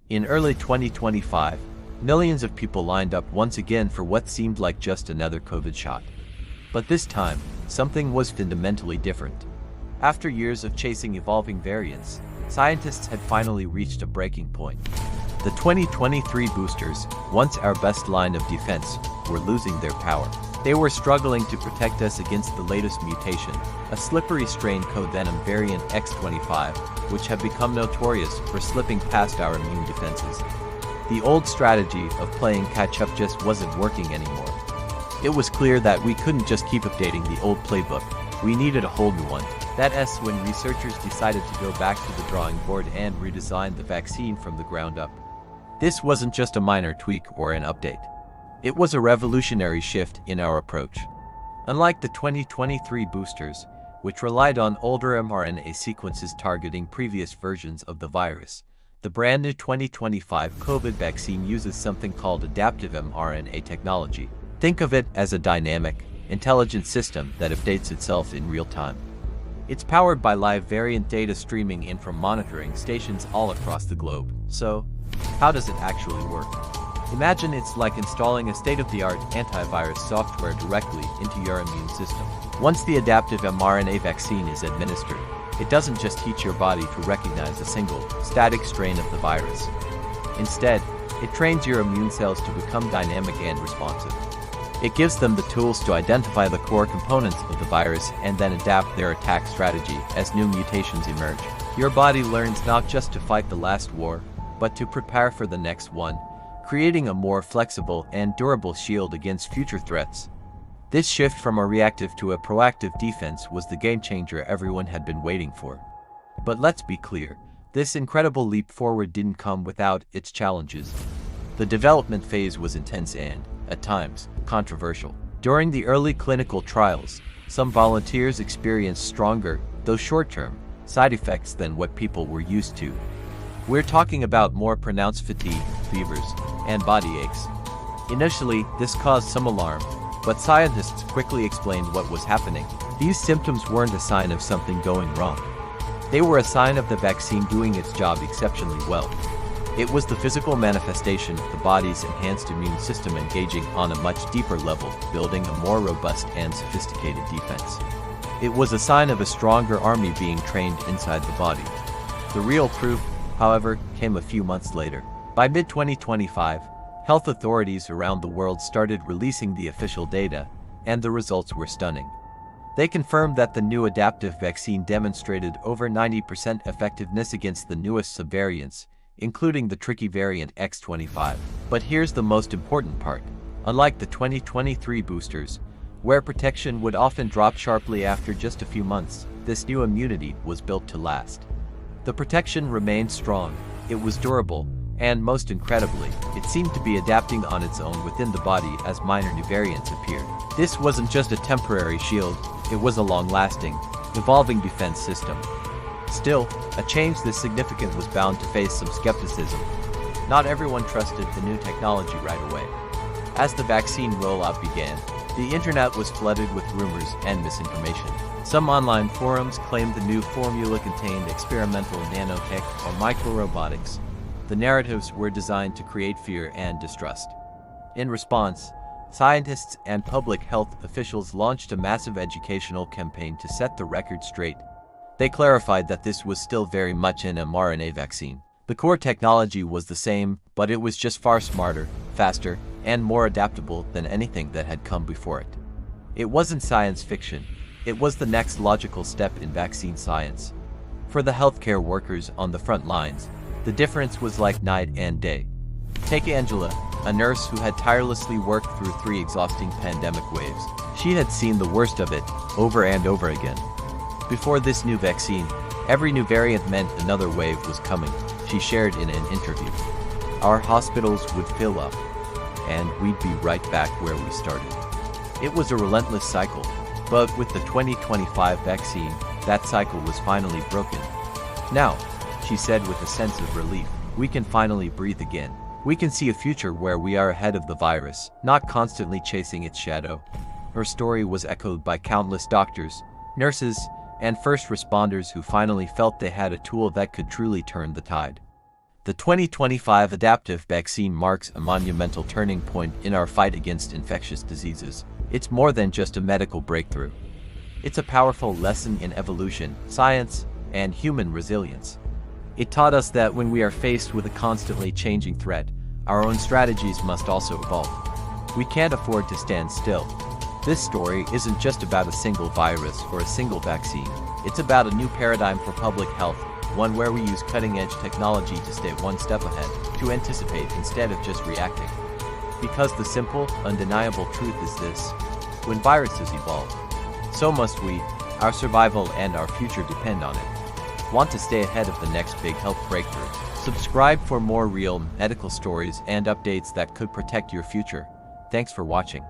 In early 2025, millions of people lined up once again for what seemed like just another COVID shot. But this time, something was fundamentally different. After years of chasing evolving variants, scientists had finally reached a breaking point. The 2023 boosters, once our best line of defense, were losing their power. They were struggling to protect us against the latest mutation, a slippery strain covenom variant X25, which had become notorious for slipping past our immune defenses. The old strategy of playing catch-up just wasn't working anymore. It was clear that we couldn't just keep updating the old playbook. We needed a whole new one. That's when researchers decided to go back to the drawing board and redesign the vaccine from the ground up. This wasn't just a minor tweak or an update. It was a revolutionary shift in our approach. Unlike the 2023 boosters, which relied on older mRNA sequences targeting previous versions of the virus, the brand new 2025 COVID vaccine uses something called adaptive mRNA technology. Think of it as a dynamic, intelligent system that updates itself in real time. It's powered by live variant data streaming in from monitoring stations all across the globe. So, how does it actually work? Imagine it's like installing a state-of-the-art antivirus software directly into your immune system. Once the adaptive mRNA vaccine is administered, it doesn't just teach your body to recognize a single, static strain of the virus. Instead, it trains your immune cells to become dynamic and responsive. It gives them the tools to identify the core components of the virus and then adapt their attack strategy as new mutations emerge. Your body learns not just to fight the last war, but to prepare for the next one, creating a more flexible and durable shield against future threats. This shift from a reactive to a proactive defense was the game-changer everyone had been waiting for. But let's be clear, this incredible leap forward didn't come without its challenges. The development phase was intense and, at times, controversial. During the early clinical trials, some volunteers experienced stronger, though short-term, side effects than what people were used to. We're talking about more pronounced fatigue, fevers, and body aches. Initially, this caused some alarm, but scientists quickly explained what was happening. These symptoms weren't a sign of something going wrong. They were a sign of the vaccine doing its job exceptionally well. It was the physical manifestation of the body's enhanced immune system engaging on a much deeper level, building a more robust and sophisticated defense. It was a sign of a stronger army being trained inside the body. The real proof, however, came a few months later. By mid-2025, health authorities around the world started releasing the official data, and the results were stunning. They confirmed that the new adaptive vaccine demonstrated over 90% effectiveness against the newest subvariants, including the tricky variant X25. But here's the most important part. Unlike the 2023 boosters, where protection would often drop sharply after just a few months, this new immunity was built to last. The protection remained strong, it was durable, and most incredibly, it seemed to be adapting on its own within the body as minor new variants appeared. This wasn't just a temporary shield, it was a long-lasting, evolving defense system. Still, a change this significant was bound to face some skepticism. Not everyone trusted the new technology right away. As the vaccine rollout began, the internet was flooded with rumors and misinformation. Some online forums claimed the new formula contained experimental nanotech or microrobotics. The narratives were designed to create fear and distrust. In response, scientists and public health officials launched a massive educational campaign to set the record straight. They clarified that this was still very much an mRNA vaccine. The core technology was the same, but it was just far smarter, faster, and more adaptable than anything that had come before it. It wasn't science fiction. It was the next logical step in vaccine science. For the healthcare workers on the front lines, the difference was like night and day. Take Angela, a nurse who had tirelessly worked through 3 exhausting pandemic waves. She had seen the worst of it, over and over again. Before this new vaccine, every new variant meant another wave was coming, she shared in an interview. Our hospitals would fill up, and we'd be right back where we started. It was a relentless cycle, but with the 2025 vaccine, that cycle was finally broken. Now, she said with a sense of relief, we can finally breathe again. We can see a future where we are ahead of the virus, not constantly chasing its shadow. Her story was echoed by countless doctors, nurses, and first responders who finally felt they had a tool that could truly turn the tide. The 2025 adaptive vaccine marks a monumental turning point in our fight against infectious diseases. It's more than just a medical breakthrough. It's a powerful lesson in evolution, science, and human resilience. It taught us that when we are faced with a constantly changing threat, our own strategies must also evolve. We can't afford to stand still. This story isn't just about a single virus or a single vaccine. It's about a new paradigm for public health, one where we use cutting-edge technology to stay one step ahead, to anticipate instead of just reacting. Because the simple, undeniable truth is this: when viruses evolve, so must we. Our survival and our future depend on it. Want to stay ahead of the next big health breakthrough? Subscribe for more real medical stories and updates that could protect your future. Thanks for watching.